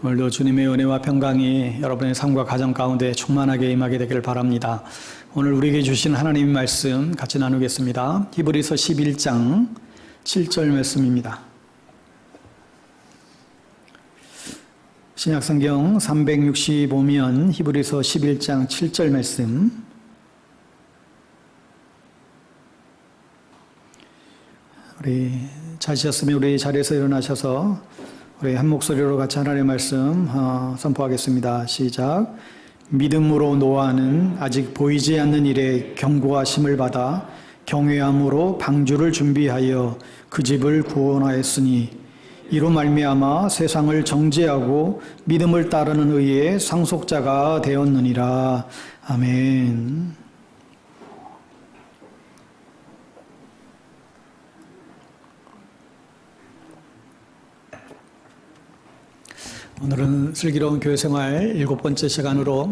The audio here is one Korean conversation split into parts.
오늘도 주님의 은혜와 평강이 여러분의 삶과 가정 가운데 충만하게 임하게 되기를 바랍니다. 오늘 우리에게 주신 하나님의 말씀 같이 나누겠습니다. 히브리서 11장 7절 말씀입니다. 신약성경 365면 히브리서 11장 7절 말씀. 우리 찾으셨으면 우리 자리에서 일어나셔서 우리 한 목소리로 같이 하나님의 말씀 선포하겠습니다. 시작. 믿음으로 노아는 아직 보이지 않는 일에 경고하심을 받아 경외함으로 방주를 준비하여 그 집을 구원하였으니 이로 말미암아 세상을 정죄하고 믿음을 따르는 의의 상속자가 되었느니라. 아멘. 오늘은 슬기로운 교회생활 7번째 시간으로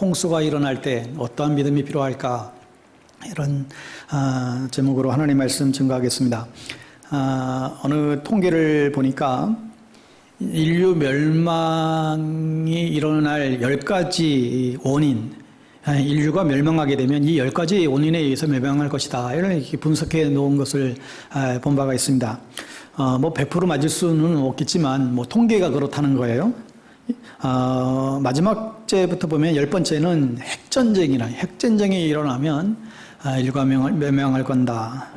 홍수가 일어날 때 어떠한 믿음이 필요할까 이런 제목으로 하나님의 말씀 증거하겠습니다. 어느 통계를 보니까 인류 멸망이 일어날 10가지 원인, 인류가 멸망하게 되면 이 10가지 원인에 의해서 멸망할 것이다, 이렇게 분석해 놓은 것을 본 바가 있습니다. 100% 맞을 수는 없겠지만, 통계가 그렇다는 거예요. 마지막 제부터 보면 10번째는 핵전쟁이 일어나면 인류가 멸망할 건다.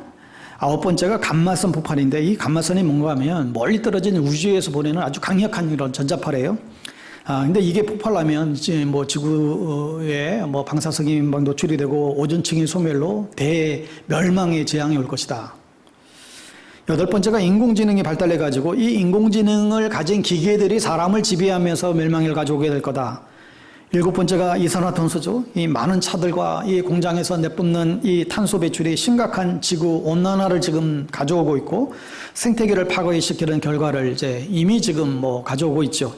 9번째가 감마선 폭발인데, 이 감마선이 뭔가 하면 멀리 떨어진 우주에서 보내는 아주 강력한 이런 전자파래요. 근데 이게 폭발하면 이제 지구에 방사성이 노출이 되고 오존층이 소멸로 대멸망의 재앙이 올 것이다. 8번째가 인공지능이 발달해가지고 이 인공지능을 가진 기계들이 사람을 지배하면서 멸망을 가져오게 될 거다. 7번째가 이산화탄소죠. 이 많은 차들과 이 공장에서 내뿜는 이 탄소 배출이 심각한 지구 온난화를 지금 가져오고 있고 생태계를 파괴시키는 결과를 이제 이미 지금 가져오고 있죠.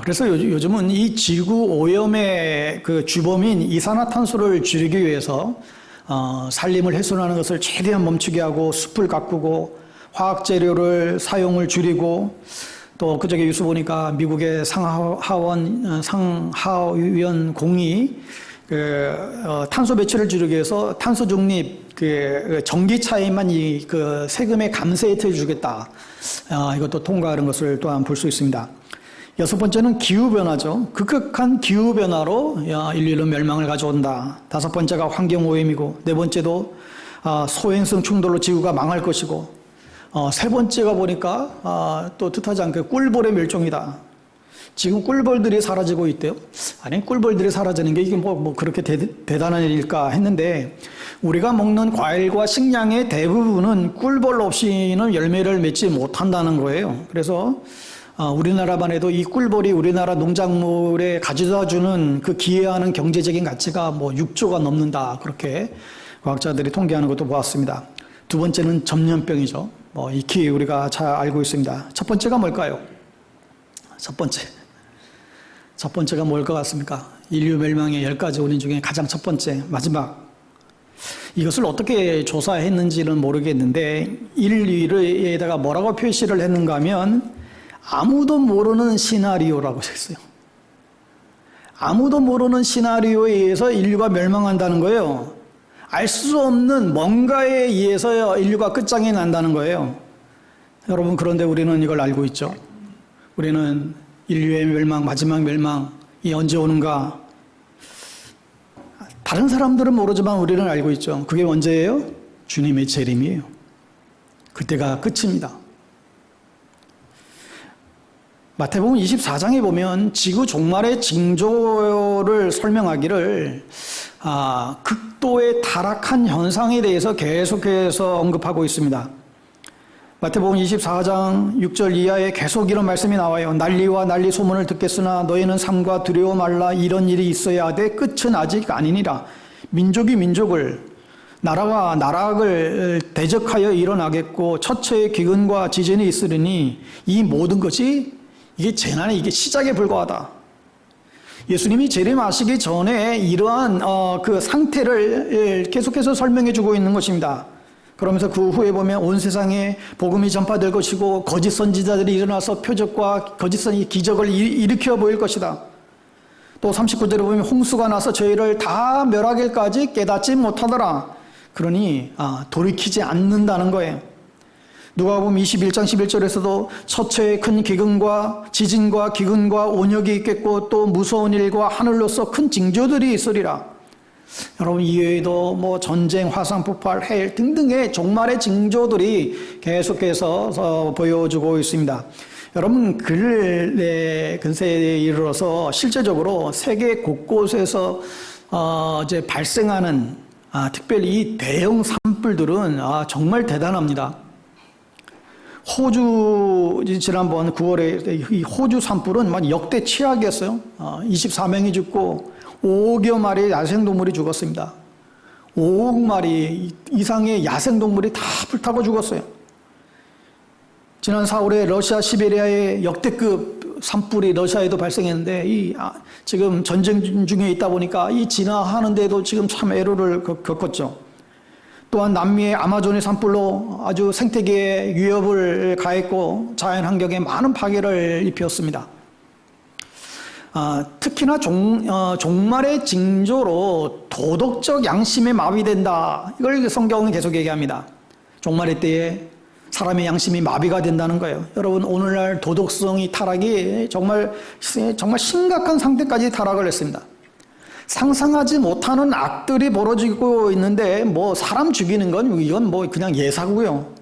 그래서 요즘은 이 지구 오염의 그 주범인 이산화탄소를 줄이기 위해서 산림을 훼손하는 것을 최대한 멈추게 하고 숲을 가꾸고 화학재료를 사용을 줄이고, 또 그저께 뉴스 보니까 미국의 상하위원 공의 탄소 배출을 줄이기 위해서 탄소 중립 전기차에만 그 세금의 감세 혜택을 주겠다. 이것도 통과하는 것을 또한 볼 수 있습니다. 6번째는 기후변화죠. 급격한 기후변화로 인류는 멸망을 가져온다. 5번째가 환경오염이고, 4번째도 소행성 충돌로 지구가 망할 것이고, 3번째가 보니까 또 뜻하지 않게 꿀벌의 멸종이다. 지금 꿀벌들이 사라지고 있대요. 아니, 꿀벌들이 사라지는 게 이게 그렇게 대단한 일일까 했는데, 우리가 먹는 과일과 식량의 대부분은 꿀벌 없이는 열매를 맺지 못한다는 거예요. 그래서 우리나라만 해도 이 꿀벌이 우리나라 농작물에 가져다 주는 그 기여하는 경제적인 가치가 6조가 넘는다. 그렇게 과학자들이 통계하는 것도 보았습니다. 2번째는 전염병이죠. 익히 우리가 잘 알고 있습니다. 첫 번째가 뭘까요? 첫 번째가 뭘 것 같습니까? 인류 멸망의 10가지 원인 중에 가장 첫 번째, 마지막. 이것을 어떻게 조사했는지는 모르겠는데, 1, 2에다가 뭐라고 표시를 했는가 하면 아무도 모르는 시나리오라고 했어요. 아무도 모르는 시나리오에 의해서 인류가 멸망한다는 거예요. 알 수 없는 뭔가에 의해서 인류가 끝장이 난다는 거예요. 여러분, 그런데 우리는 이걸 알고 있죠. 우리는 인류의 멸망, 마지막 멸망이 언제 오는가? 다른 사람들은 모르지만 우리는 알고 있죠. 그게 언제예요? 주님의 재림이에요. 그때가 끝입니다. 마태복음 24장에 보면 지구 종말의 징조를 설명하기를 극도의 타락한 현상에 대해서 계속해서 언급하고 있습니다. 마태복음 24장 6절 이하에 계속 이런 말씀이 나와요. 난리와 난리 소문을 듣겠으나 너희는 삼가 두려워 말라. 이런 일이 있어야 하되 끝은 아직 아니니라. 민족이 민족을, 나라가 나라를 대적하여 일어나겠고 처처의 기근과 지진이 있으리니 이 모든 것이 이게 재난의 이게 시작에 불과하다. 예수님이 재림하시기 전에 이러한 그 상태를 계속해서 설명해 주고 있는 것입니다. 그러면서 그 후에 보면 온 세상에 복음이 전파될 것이고 거짓 선지자들이 일어나서 표적과 거짓 기적을 일으켜 보일 것이다. 또 39절에 보면 홍수가 나서 저희를 다 멸하길까지 깨닫지 못하더라. 그러니 돌이키지 않는다는 거예요. 누가복음 21장 11절에서도 처처에 큰 기근과 지진과 기근과 온역이 있겠고 또 무서운 일과 하늘로서 큰 징조들이 있으리라. 여러분 이외에도 뭐 전쟁, 화산 폭발, 해일 등등의 종말의 징조들이 계속해서 보여주고 있습니다. 여러분 근세에 이르러서 실제적으로 세계 곳곳에서 이제 발생하는 특별히 이 대형 산불들은 정말 대단합니다. 호주 지난번 9월에 이 호주 산불은 막 역대 최악이었어요. 24명이 죽고 5억여 마리의 야생동물이 죽었습니다. 5억 마리 이상의 야생동물이 다 불타고 죽었어요. 지난 4월에 러시아 시베리아의 역대급 산불이 러시아에도 발생했는데 지금 전쟁 중에 있다 보니까 이 진화하는데도 지금 참 애로를 겪었죠. 또한 남미의 아마존의 산불로 아주 생태계에 위협을 가했고 자연환경에 많은 파괴를 입혔습니다. 특히나 종말의 징조로 도덕적 양심이 마비된다. 이걸 성경은 계속 얘기합니다. 종말의 때에 사람의 양심이 마비가 된다는 거예요. 여러분 오늘날 도덕성이 타락이 정말 심각한 상태까지 타락을 했습니다. 상상하지 못하는 악들이 벌어지고 있는데 뭐 사람 죽이는 건 이건 뭐 그냥 예사고요.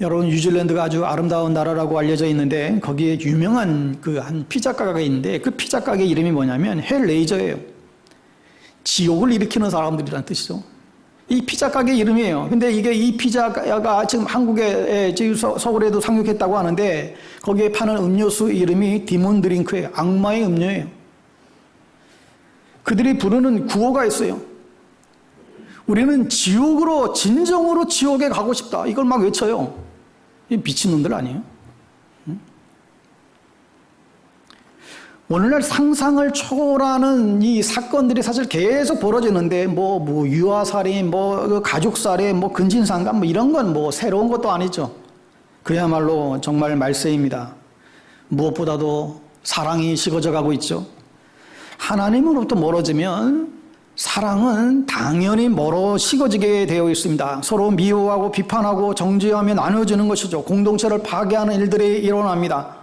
여러분 뉴질랜드가 아주 아름다운 나라라고 알려져 있는데 거기에 유명한 그 한 피자 가게가 있는데 그 피자 가게 이름이 뭐냐면 헬레이저예요. 지옥을 일으키는 사람들이란 뜻이죠. 이 피자 가게 이름이에요. 근데 이 피자가 지금 한국에 지금 서울에도 상륙했다고 하는데 거기에 파는 음료수 이름이 디몬 드링크예요. 악마의 음료예요. 그들이 부르는 구호가 있어요. 우리는 지옥으로 진정으로 지옥에 가고 싶다. 이걸 막 외쳐요. 이 미친놈들 아니에요? 오늘날 상상을 초월하는 이 사건들이 사실 계속 벌어지는데 뭐 유아살인, 뭐 가족살인, 뭐 근친상간 뭐 이런 건 뭐 새로운 것도 아니죠. 그야말로 정말 말세입니다. 무엇보다도 사랑이 식어져 가고 있죠. 하나님으로부터 멀어지면 사랑은 당연히 식어지게 되어 있습니다. 서로 미워하고 비판하고 정죄하며 나눠주는 것이죠. 공동체를 파괴하는 일들이 일어납니다.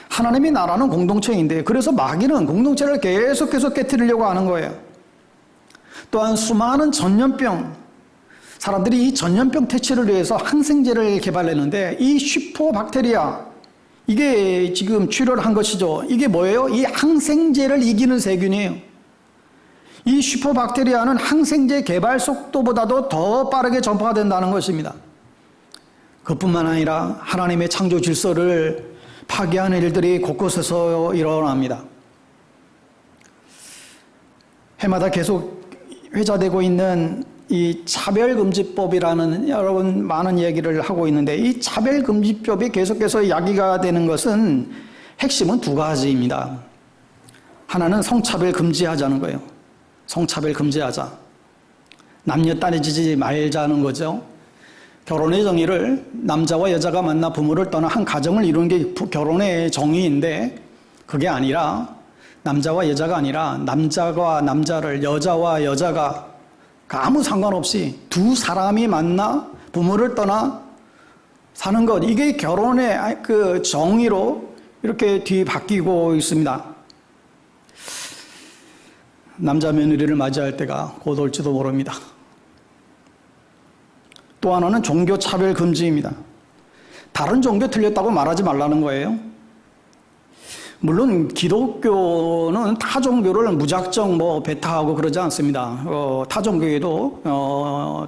하나님의 나라는 공동체인데 그래서 마귀는 공동체를 계속해서 깨뜨리려고 하는 거예요. 또한 수많은 전염병, 사람들이 이 전염병 퇴치를 위해서 항생제를 개발했는데 이 슈퍼박테리아, 이게 지금 출혈한 것이죠. 이게 뭐예요? 이 항생제를 이기는 세균이에요. 이 슈퍼박테리아는 항생제 개발 속도보다도 더 빠르게 전파가 된다는 것입니다. 그뿐만 아니라 하나님의 창조 질서를 파괴하는 일들이 곳곳에서 일어납니다. 해마다 계속 회자되고 있는 이 차별금지법이라는 여러분 많은 얘기를 하고 있는데 이 차별금지법이 계속해서 야기가 되는 것은 핵심은 두 가지입니다. 하나는 성차별 금지하자는 거예요. 성차별 금지하자. 남녀 따지지 말자는 거죠. 결혼의 정의를 남자와 여자가 만나 부모를 떠나 한 가정을 이루는 게 결혼의 정의인데 그게 아니라 남자와 여자가 아니라 남자와 남자를 여자와 여자가 아무 상관없이 두 사람이 만나 부모를 떠나 사는 것, 이게 결혼의 그 정의로 이렇게 뒤바뀌고 있습니다. 남자 며느리를 맞이할 때가 곧 올지도 모릅니다. 또 하나는 종교 차별 금지입니다. 다른 종교 틀렸다고 말하지 말라는 거예요. 물론 기독교는 타 종교를 무작정 배타하고 그러지 않습니다. 타 종교에도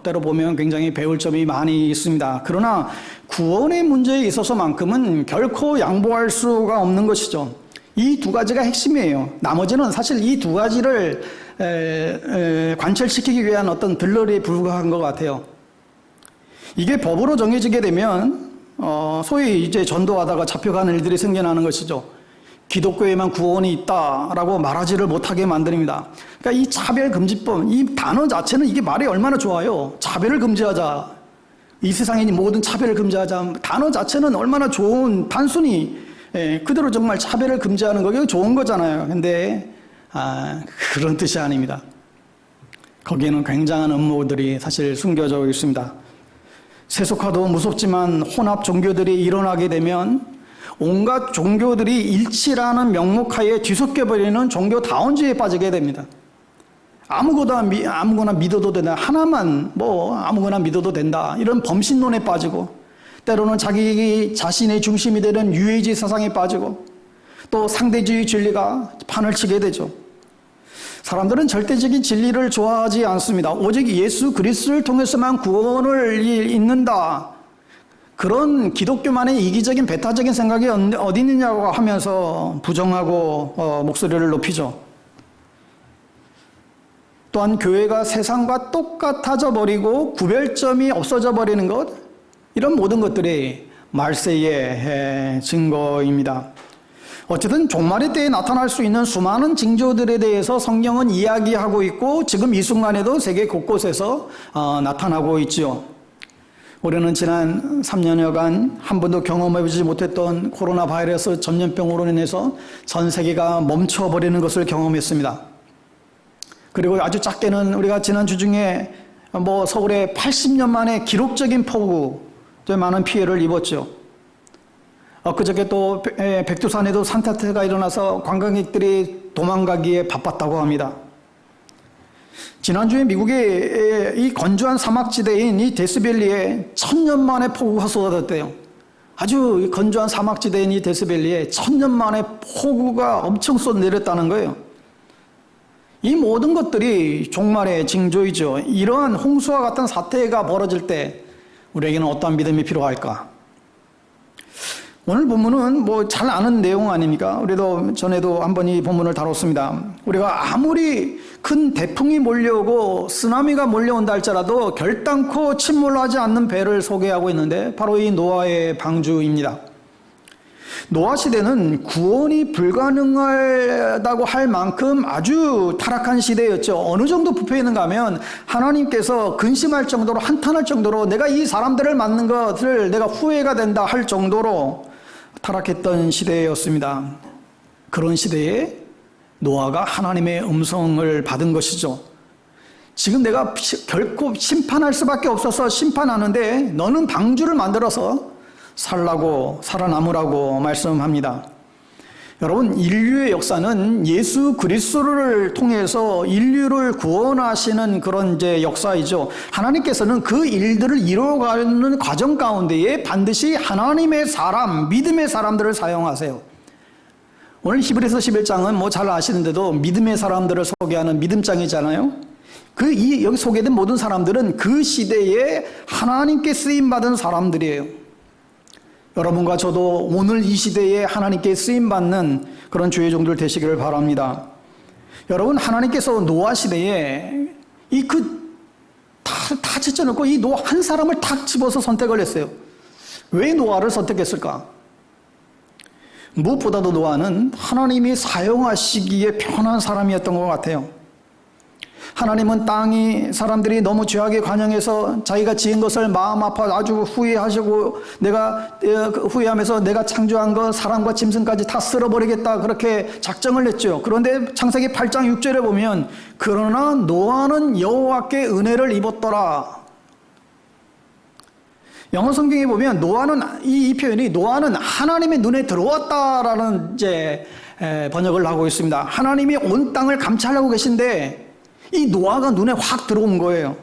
때로 보면 굉장히 배울 점이 많이 있습니다. 그러나 구원의 문제에 있어서만큼은 결코 양보할 수가 없는 것이죠. 이 두 가지가 핵심이에요. 나머지는 사실 이 두 가지를 관철시키기 위한 어떤 들러리에 불과한 것 같아요. 이게 법으로 정해지게 되면 소위 이제 전도하다가 잡혀가는 일들이 생겨나는 것이죠. 기독교에만 구원이 있다라고 말하지를 못하게 만듭니다. 그러니까 이 차별금지법, 이 단어 자체는 이게 말이 얼마나 좋아요. 차별을 금지하자. 이 세상에 있는 모든 차별을 금지하자. 단어 자체는 얼마나 좋은, 단순히 그대로 정말 차별을 금지하는 거 좋은 거잖아요. 근데 그런 뜻이 아닙니다. 거기에는 굉장한 음모들이 사실 숨겨져 있습니다. 세속화도 무섭지만 혼합 종교들이 일어나게 되면 온갖 종교들이 일치라는 명목하에 뒤섞여버리는 종교다원주의에 빠지게 됩니다. 아무거나 믿어도 된다. 하나만 아무거나 믿어도 된다. 이런 범신론에 빠지고, 때로는 자기 자신의 중심이 되는 유해지 사상에 빠지고, 또 상대주의 진리가 판을 치게 되죠. 사람들은 절대적인 진리를 좋아하지 않습니다. 오직 예수 그리스도를 통해서만 구원을 잊는다. 그런 기독교만의 이기적인 배타적인 생각이 어디 있느냐고 하면서 부정하고 목소리를 높이죠. 또한 교회가 세상과 똑같아져 버리고 구별점이 없어져 버리는 것, 이런 모든 것들이 말세의 증거입니다. 어쨌든 종말의 때에 나타날 수 있는 수많은 징조들에 대해서 성경은 이야기하고 있고 지금 이 순간에도 세계 곳곳에서 나타나고 있지요. 우리는 지난 3년여간 한 번도 경험해보지 못했던 코로나 바이러스 전염병으로 인해서 전 세계가 멈춰버리는 것을 경험했습니다. 그리고 아주 작게는 우리가 지난주 중에 서울에 80년 만에 기록적인 폭우, 많은 피해를 입었죠. 그저께 또 백두산에도 산타태가 일어나서 관광객들이 도망가기에 바빴다고 합니다. 지난주에 미국의 이 건조한 사막지대인 이 데스밸리에 1000년 만에 폭우가 쏟아졌대요. 아주 건조한 사막지대인 이 데스밸리에 1000년 만에 폭우가 엄청 쏟아내렸다는 거예요. 이 모든 것들이 종말의 징조이죠. 이러한 홍수와 같은 사태가 벌어질 때 우리에게는 어떠한 믿음이 필요할까? 오늘 본문은 잘 아는 내용 아닙니까? 우리도 전에도 한번 이 본문을 다뤘습니다. 우리가 아무리 큰 태풍이 몰려오고 쓰나미가 몰려온다 할지라도 결단코 침몰하지 않는 배를 소개하고 있는데 바로 이 노아의 방주입니다. 노아 시대는 구원이 불가능하다고 할 만큼 아주 타락한 시대였죠. 어느 정도 부패했는가 하면 하나님께서 근심할 정도로, 한탄할 정도로 내가 이 사람들을 만난 것을 내가 후회가 된다 할 정도로 타락했던 시대였습니다. 그런 시대에 노아가 하나님의 음성을 받은 것이죠. 지금 내가 결코 심판할 수밖에 없어서 심판하는데 너는 방주를 만들어서 살아남으라고 말씀합니다. 여러분, 인류의 역사는 예수 그리스도를 통해서 인류를 구원하시는 그런 역사이죠. 하나님께서는 그 일들을 이루어가는 과정 가운데에 반드시 하나님의 사람, 믿음의 사람들을 사용하세요. 오늘 히브리서 11장은 잘 아시는데도 믿음의 사람들을 소개하는 믿음장이잖아요. 여기 소개된 모든 사람들은 그 시대에 하나님께 쓰임받은 사람들이에요. 여러분과 저도 오늘 이 시대에 하나님께 쓰임받는 그런 주의 종들 되시기를 바랍니다. 여러분, 하나님께서 노아 시대에 다 제쳐놓고 이 노아 한 사람을 탁 집어서 선택을 했어요. 왜 노아를 선택했을까? 무엇보다도 노아는 하나님이 사용하시기에 편한 사람이었던 것 같아요. 하나님은 사람들이 너무 죄악에 관영해서 자기가 지은 것을 마음 아파 아주 후회하시고 후회하면서 내가 창조한 것 사람과 짐승까지 다 쓸어버리겠다 그렇게 작정을 했죠. 그런데 창세기 8장 6절에 보면 그러나 노아는 여호와께 은혜를 입었더라. 영어 성경에 보면 노아는 이 표현이 노아는 하나님의 눈에 들어왔다라는 번역을 하고 있습니다. 하나님이 온 땅을 감찰하고 계신데 이 노아가 눈에 확 들어온 거예요.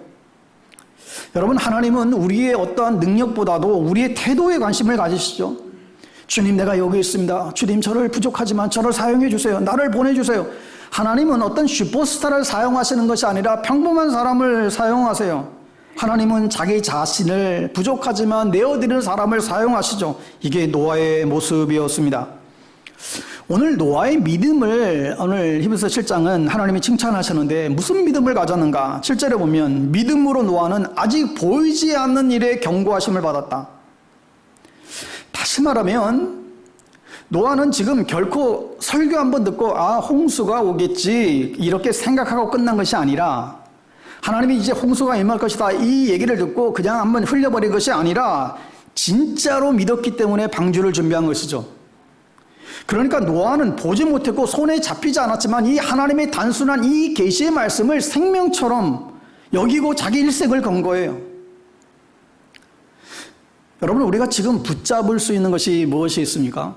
여러분, 하나님은 우리의 어떠한 능력보다도 우리의 태도에 관심을 가지시죠. 주님, 내가 여기 있습니다. 주님, 저를 부족하지만 저를 사용해 주세요. 나를 보내주세요. 하나님은 어떤 슈퍼스타를 사용하시는 것이 아니라 평범한 사람을 사용하세요. 하나님은 자기 자신을 부족하지만 내어드리는 사람을 사용하시죠. 이게 노아의 모습이었습니다. 오늘 노아의 믿음을 오늘 히브리서 7장은 하나님이 칭찬하셨는데 무슨 믿음을 가졌는가? 7절에 보면 믿음으로 노아는 아직 보이지 않는 일에 경고하심을 받았다. 다시 말하면 노아는 지금 결코 설교 한번 듣고 홍수가 오겠지 이렇게 생각하고 끝난 것이 아니라 하나님이 이제 홍수가 임할 것이다 이 얘기를 듣고 그냥 한번 흘려버린 것이 아니라 진짜로 믿었기 때문에 방주를 준비한 것이죠. 그러니까 노아는 보지 못했고 손에 잡히지 않았지만 이 하나님의 단순한 이 계시의 말씀을 생명처럼 여기고 자기 일생을 건 거예요. 여러분, 우리가 지금 붙잡을 수 있는 것이 무엇이 있습니까?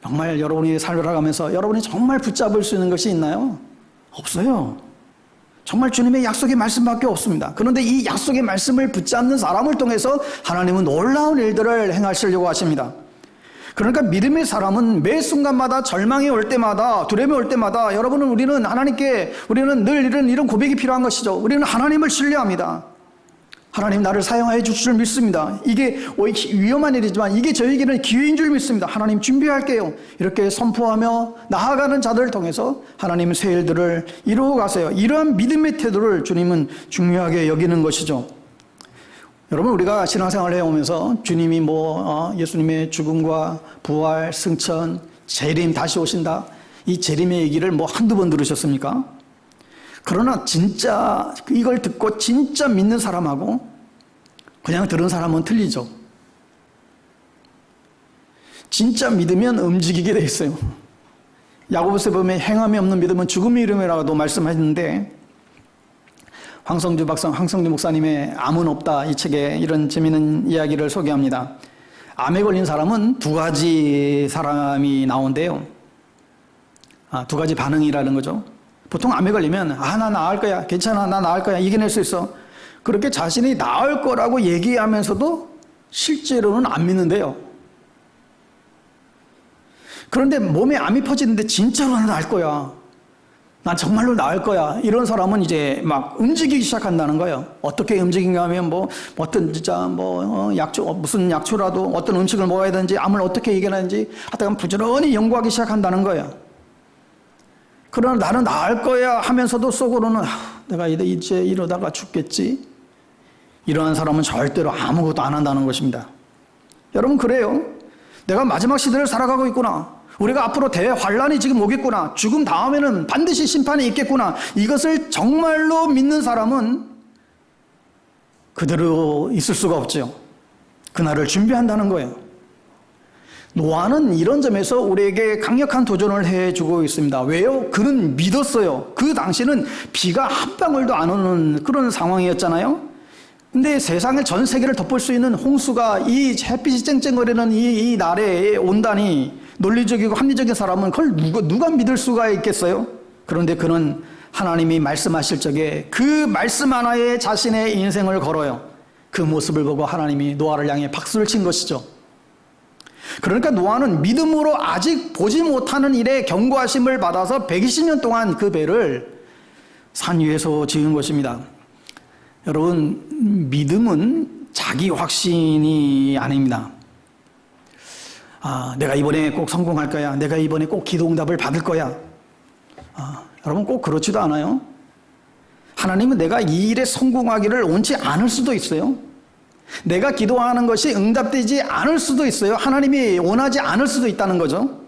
정말 여러분이 살아가면서 여러분이 정말 붙잡을 수 있는 것이 있나요? 없어요. 정말 주님의 약속의 말씀밖에 없습니다. 그런데 이 약속의 말씀을 붙잡는 사람을 통해서 하나님은 놀라운 일들을 행하시려고 하십니다. 그러니까 믿음의 사람은 매 순간마다 절망이 올 때마다 두려움이 올 때마다 우리는 하나님께 우리는 늘 이런 고백이 필요한 것이죠. 우리는 하나님을 신뢰합니다. 하나님 나를 사용하여 주실 줄 믿습니다. 이게 위험한 일이지만 이게 저에게는 기회인 줄 믿습니다. 하나님 준비할게요. 이렇게 선포하며 나아가는 자들을 통해서 하나님 새 일들을 이루어 가세요. 이러한 믿음의 태도를 주님은 중요하게 여기는 것이죠. 여러분, 우리가 신앙생활을 해오면서 주님이 예수님의 죽음과 부활, 승천, 재림, 다시 오신다. 이 재림의 얘기를 한두 번 들으셨습니까? 그러나 진짜 이걸 듣고 진짜 믿는 사람하고 그냥 들은 사람은 틀리죠. 진짜 믿으면 움직이게 돼 있어요. 야고보서에 보면 행함이 없는 믿음은 죽음의 이름이라고도 말씀하셨는데 황성주 목사님의 암은 없다 이 책에 이런 재미있는 이야기를 소개합니다. 암에 걸린 사람은 두 가지 사람이 나온대요. 두 가지 반응이라는 거죠. 보통 암에 걸리면 나 나을 거야, 괜찮아, 나 나을 거야, 이겨낼 수 있어. 그렇게 자신이 나을 거라고 얘기하면서도 실제로는 안 믿는데요. 그런데 몸에 암이 퍼지는데 진짜로 난 나을 거야, 난 정말로 나을 거야, 이런 사람은 이제 막 움직이기 시작한다는 거예요. 어떻게 움직인가 하면 무슨 약초라도 어떤 음식을 먹어야 되는지 암을 어떻게 이겨내는지 하여튼 부지런히 연구하기 시작한다는 거예요. 그러나 나는 나을 거야 하면서도 속으로는 내가 이제 이러다가 죽겠지. 이러한 사람은 절대로 아무것도 안 한다는 것입니다. 여러분, 그래요. 내가 마지막 시대를 살아가고 있구나. 우리가 앞으로 대환란이 지금 오겠구나. 죽음 다음에는 반드시 심판이 있겠구나. 이것을 정말로 믿는 사람은 그대로 있을 수가 없죠. 그날을 준비한다는 거예요. 노아는 이런 점에서 우리에게 강력한 도전을 해주고 있습니다. 왜요? 그는 믿었어요. 그 당시는 비가 한 방울도 안 오는 그런 상황이었잖아요. 근데 세상의 전 세계를 덮을 수 있는 홍수가 이 햇빛이 쨍쨍거리는 이 날에 온다니 논리적이고 합리적인 사람은 그걸 누가 믿을 수가 있겠어요? 그런데 그는 하나님이 말씀하실 적에 그 말씀 하나에 자신의 인생을 걸어요. 그 모습을 보고 하나님이 노아를 향해 박수를 친 것이죠. 그러니까 노아는 믿음으로 아직 보지 못하는 일에 경고하심을 받아서 120년 동안 그 배를 산 위에서 지은 것입니다. 여러분, 믿음은 자기 확신이 아닙니다. 내가 이번에 꼭 성공할 거야. 내가 이번에 꼭 기도응답을 받을 거야. 여러분, 꼭 그렇지도 않아요. 하나님은 내가 이 일에 성공하기를 원치 않을 수도 있어요. 내가 기도하는 것이 응답되지 않을 수도 있어요. 하나님이 원하지 않을 수도 있다는 거죠.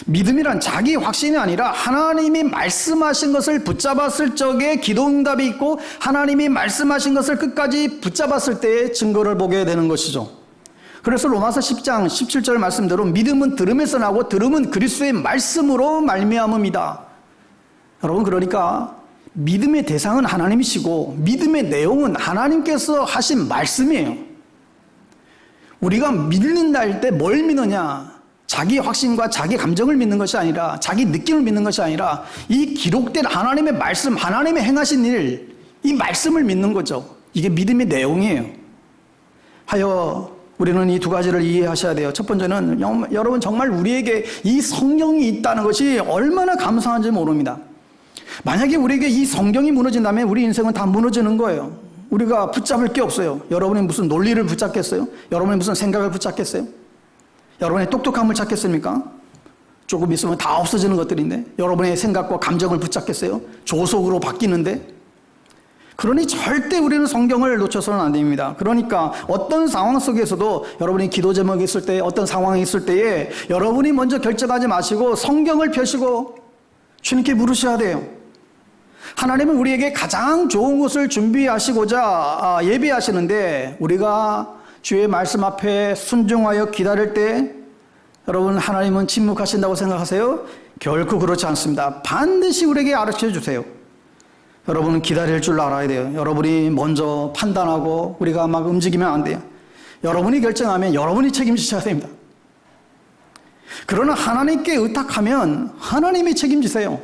믿음이란 자기 확신이 아니라 하나님이 말씀하신 것을 붙잡았을 적에 기도응답이 있고 하나님이 말씀하신 것을 끝까지 붙잡았을 때의 증거를 보게 되는 것이죠. 그래서 로마서 10장 17절 말씀대로 믿음은 들음에서 나고 들음은 그리스도의 말씀으로 말미암음이다. 여러분, 그러니까 믿음의 대상은 하나님이시고 믿음의 내용은 하나님께서 하신 말씀이에요. 우리가 믿는다 할 때 뭘 믿느냐? 자기 확신과 자기 감정을 믿는 것이 아니라 자기 느낌을 믿는 것이 아니라 이 기록된 하나님의 말씀, 하나님의 행하신 일, 이 말씀을 믿는 거죠. 이게 믿음의 내용이에요. 하여 우리는 이 두 가지를 이해하셔야 돼요. 첫 번째는 여러분 정말 우리에게 이 성경이 있다는 것이 얼마나 감사한지 모릅니다. 만약에 우리에게 이 성경이 무너진다면 우리 인생은 다 무너지는 거예요. 우리가 붙잡을 게 없어요. 여러분이 무슨 논리를 붙잡겠어요? 여러분이 무슨 생각을 붙잡겠어요? 여러분의 똑똑함을 찾겠습니까? 조금 있으면 다 없어지는 것들인데 여러분의 생각과 감정을 붙잡겠어요? 조속으로 바뀌는데 그러니 절대 우리는 성경을 놓쳐서는 안 됩니다. 그러니까 어떤 상황 속에서도 여러분이 기도 제목이 있을 때, 어떤 상황이 있을 때에 여러분이 먼저 결정하지 마시고 성경을 펴시고 주님께 물으셔야 돼요. 하나님은 우리에게 가장 좋은 것을 준비하시고자 예비하시는데 우리가 주의 말씀 앞에 순종하여 기다릴 때 여러분, 하나님은 침묵하신다고 생각하세요? 결코 그렇지 않습니다. 반드시 우리에게 가르쳐 주세요. 여러분은 기다릴 줄 알아야 돼요. 여러분이 먼저 판단하고 우리가 막 움직이면 안 돼요. 여러분이 결정하면 여러분이 책임지셔야 됩니다. 그러나 하나님께 의탁하면 하나님이 책임지세요.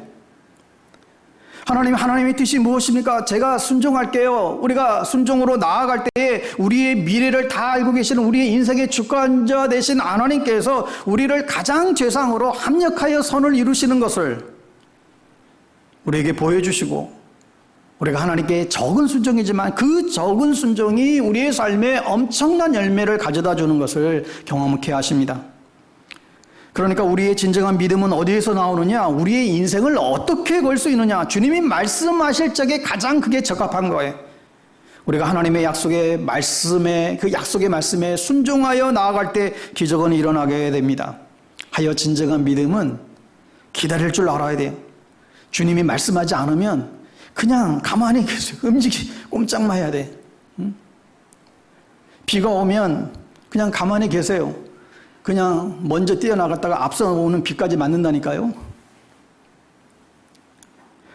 하나님의 뜻이 무엇입니까? 제가 순종할게요. 우리가 순종으로 나아갈 때에 우리의 미래를 다 알고 계시는 우리의 인생의 주권자 되신 하나님께서 우리를 가장 최상으로 합력하여 선을 이루시는 것을 우리에게 보여주시고 우리가 하나님께 적은 순종이지만 그 적은 순종이 우리의 삶에 엄청난 열매를 가져다 주는 것을 경험케 하십니다. 그러니까 우리의 진정한 믿음은 어디에서 나오느냐? 우리의 인생을 어떻게 걸 수 있느냐? 주님이 말씀하실 적에 가장 그게 적합한 거예요. 우리가 하나님의 약속의 말씀에, 그 약속의 말씀에 순종하여 나아갈 때 기적은 일어나게 됩니다. 하여 진정한 믿음은 기다릴 줄 알아야 돼요. 주님이 말씀하지 않으면 그냥 가만히 계세요. 꼼짝만 해야 돼. 비가 오면 그냥 가만히 계세요. 그냥 먼저 뛰어나갔다가 앞서 오는 비까지 맞는다니까요.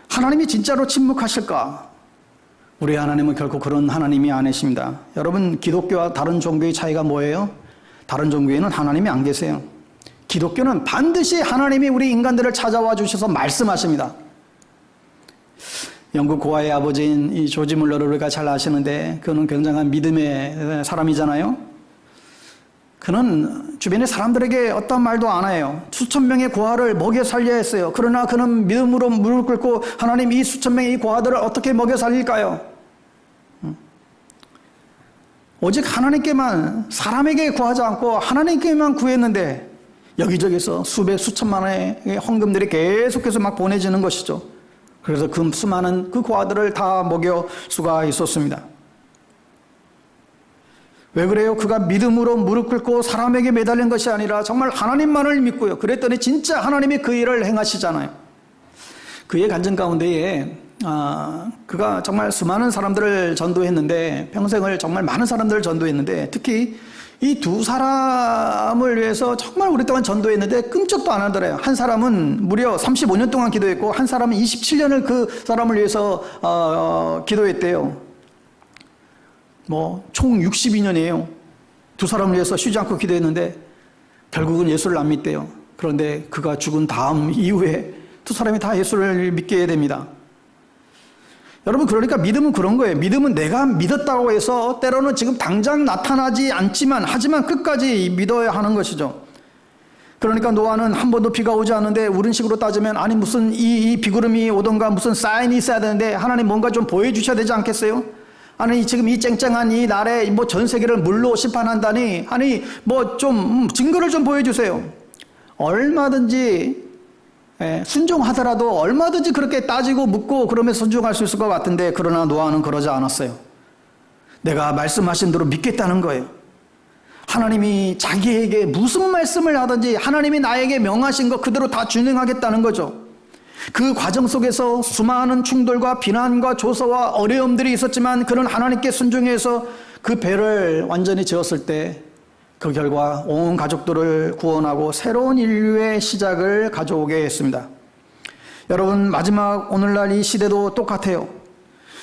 하나님이 진짜로 침묵하실까? 우리 하나님은 결코 그런 하나님이 아니십니다. 여러분, 기독교와 다른 종교의 차이가 뭐예요? 다른 종교에는 하나님이 안 계세요. 기독교는 반드시 하나님이 우리 인간들을 찾아와 주셔서 말씀하십니다. 영국 고아의 아버지인 이 조지 물러를 우리가 잘 아시는데 그는 굉장한 믿음의 사람이잖아요. 그는 주변의 사람들에게 어떤 말도 안 해요. 수천 명의 고아를 먹여 살려야 했어요. 그러나 그는 믿음으로 무릎 꿇고 하나님, 이 수천 명의 이 고아들을 어떻게 먹여 살릴까요? 오직 하나님께만, 사람에게 구하지 않고 하나님께만 구했는데 여기저기서 수백 수천만의 헌금들이 계속해서 막 보내지는 것이죠. 그래서 그 수많은 그 고아들을 다 먹여 수가 있었습니다. 왜 그래요? 그가 믿음으로 무릎 꿇고 사람에게 매달린 것이 아니라 정말 하나님만을 믿고요. 그랬더니 진짜 하나님이 그 일을 행하시잖아요. 그의 간증 가운데에 그가 정말 수많은 사람들을 전도했는데, 평생을 정말 많은 사람들을 전도했는데, 특히 이 두 사람을 위해서 정말 오랫동안 전도했는데 끔찍도 안 하더래요. 한 사람은 무려 35년 동안 기도했고 한 사람은 27년을 그 사람을 위해서 기도했대요. 총 62년이에요. 두 사람을 위해서 쉬지 않고 기도했는데 결국은 예수를 안 믿대요. 그런데 그가 죽은 다음 이후에 두 사람이 다 예수를 믿게 됩니다. 여러분, 그러니까 믿음은 그런 거예요. 믿음은 내가 믿었다고 해서 때로는 지금 당장 나타나지 않지만 하지만 끝까지 믿어야 하는 것이죠. 그러니까 노아는 한 번도 비가 오지 않는데 우른식으로 따지면 아니 무슨 이 비구름이 오던가 무슨 사인이 있어야 되는데 하나님 뭔가 좀 보여주셔야 되지 않겠어요? 아니 지금 이 쨍쨍한 이 날에 전 세계를 물로 심판한다니 아니 좀 증거를 좀 보여주세요. 얼마든지 순종하더라도 얼마든지 그렇게 따지고 묻고 그러면서 순종할 수 있을 것 같은데, 그러나 노아는 그러지 않았어요. 내가 말씀하신 대로 믿겠다는 거예요. 하나님이 자기에게 무슨 말씀을 하든지 하나님이 나에게 명하신 것 그대로 다 준행하겠다는 거죠. 그 과정 속에서 수많은 충돌과 비난과 조소와 어려움들이 있었지만 그는 하나님께 순종해서 그 배를 완전히 지었을 때 그 결과 온 가족들을 구원하고 새로운 인류의 시작을 가져오게 했습니다. 여러분, 마지막 오늘날 이 시대도 똑같아요.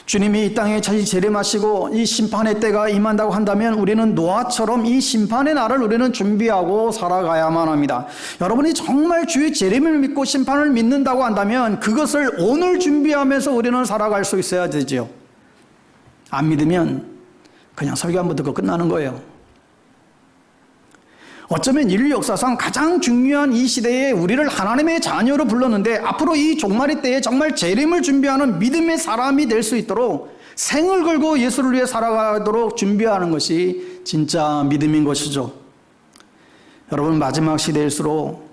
주님이 이 땅에 다시 재림하시고 이 심판의 때가 임한다고 한다면 우리는 노아처럼 이 심판의 날을 우리는 준비하고 살아가야만 합니다. 여러분이 정말 주의 재림을 믿고 심판을 믿는다고 한다면 그것을 오늘 준비하면서 우리는 살아갈 수 있어야 되죠. 안 믿으면 그냥 설교 한번 듣고 끝나는 거예요. 어쩌면 인류 역사상 가장 중요한 이 시대에 우리를 하나님의 자녀로 불렀는데 앞으로 이 종말의 때에 정말 재림을 준비하는 믿음의 사람이 될 수 있도록 생을 걸고 예수를 위해 살아가도록 준비하는 것이 진짜 믿음인 것이죠. 여러분, 마지막 시대일수록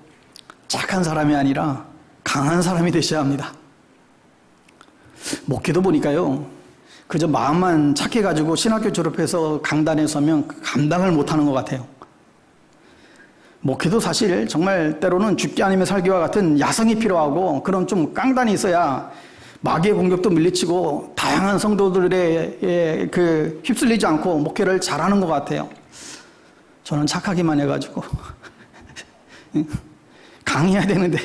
착한 사람이 아니라 강한 사람이 되셔야 합니다. 목회도 보니까요, 그저 마음만 착해가지고 신학교 졸업해서 강단에 서면 감당을 못하는 것 같아요. 목회도 사실 정말 때로는 죽기 아니면 살기와 같은 야성이 필요하고 그런 좀 깡단이 있어야 마귀의 공격도 물리치고 다양한 성도들의 휩쓸리지 않고 목회를 잘하는 것 같아요. 저는 착하기만 해가지고 강해야 되는데.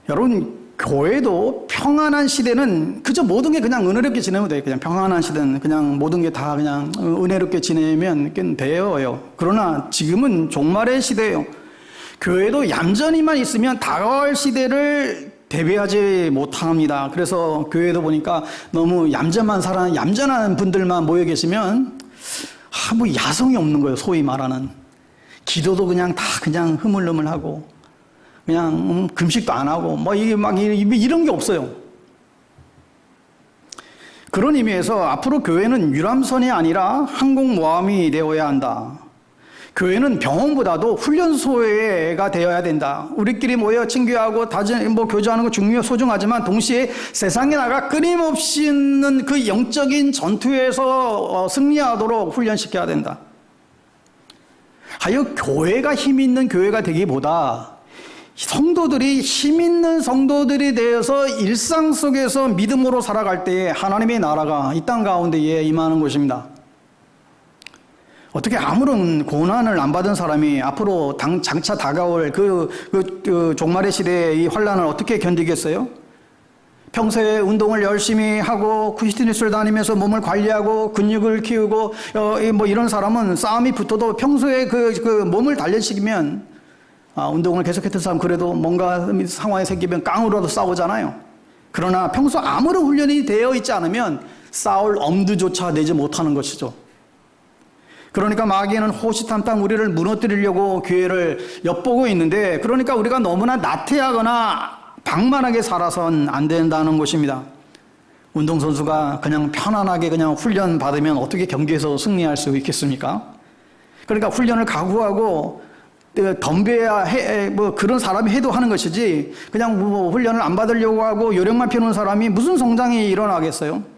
여러분, 교회도 평안한 시대는 그저 모든 게 그냥 은혜롭게 지내면 돼요. 그냥 평안한 시대는 그냥 모든 게 다 그냥 은혜롭게 지내면 돼요. 그러나 지금은 종말의 시대예요. 교회도 얌전히만 있으면 다가올 시대를 대비하지 못합니다. 그래서 교회도 보니까 너무 얌전한 분들만 모여 계시면 뭐 야성이 없는 거예요. 소위 말하는. 기도도 그냥 다 그냥 흐물흐물하고 그냥 금식도 안 하고 뭐 이게 막 이런 게 없어요. 그런 의미에서 앞으로 교회는 유람선이 아니라 항공모함이 되어야 한다. 교회는 병원보다도 훈련소가 되어야 된다. 우리끼리 모여 친교하고 교제하는 거 소중하지만 동시에 세상에 나가 끊임없이 있는 그 영적인 전투에서 승리하도록 훈련시켜야 된다. 하여 교회가 힘 있는 교회가 되기보다 성도들이 힘 있는 성도들이 되어서 일상 속에서 믿음으로 살아갈 때에 하나님의 나라가 이 땅 가운데에 임하는 것입니다. 어떻게 아무런 고난을 안 받은 사람이 앞으로 장차 다가올 그 종말의 시대의 이 환란을 어떻게 견디겠어요? 평소에 운동을 열심히 하고 피트니스를 다니면서 몸을 관리하고 근육을 키우고 뭐 이런 사람은 싸움이 붙어도 평소에 그 몸을 단련시키면 운동을 계속했던 사람 그래도 뭔가 상황이 생기면 깡으로라도 싸우잖아요. 그러나 평소 아무런 훈련이 되어 있지 않으면 싸울 엄두조차 내지 못하는 것이죠. 그러니까 마귀는 호시탐탐 우리를 무너뜨리려고 기회를 엿보고 있는데, 그러니까 우리가 너무나 나태하거나 방만하게 살아선 안 된다는 것입니다. 운동선수가 그냥 편안하게 그냥 훈련 받으면 어떻게 경기에서 승리할 수 있겠습니까? 그러니까 훈련을 각오하고 덤벼야 뭐 그런 사람이 해도 하는 것이지, 그냥 뭐 훈련을 안 받으려고 하고 요령만 피우는 사람이 무슨 성장이 일어나겠어요?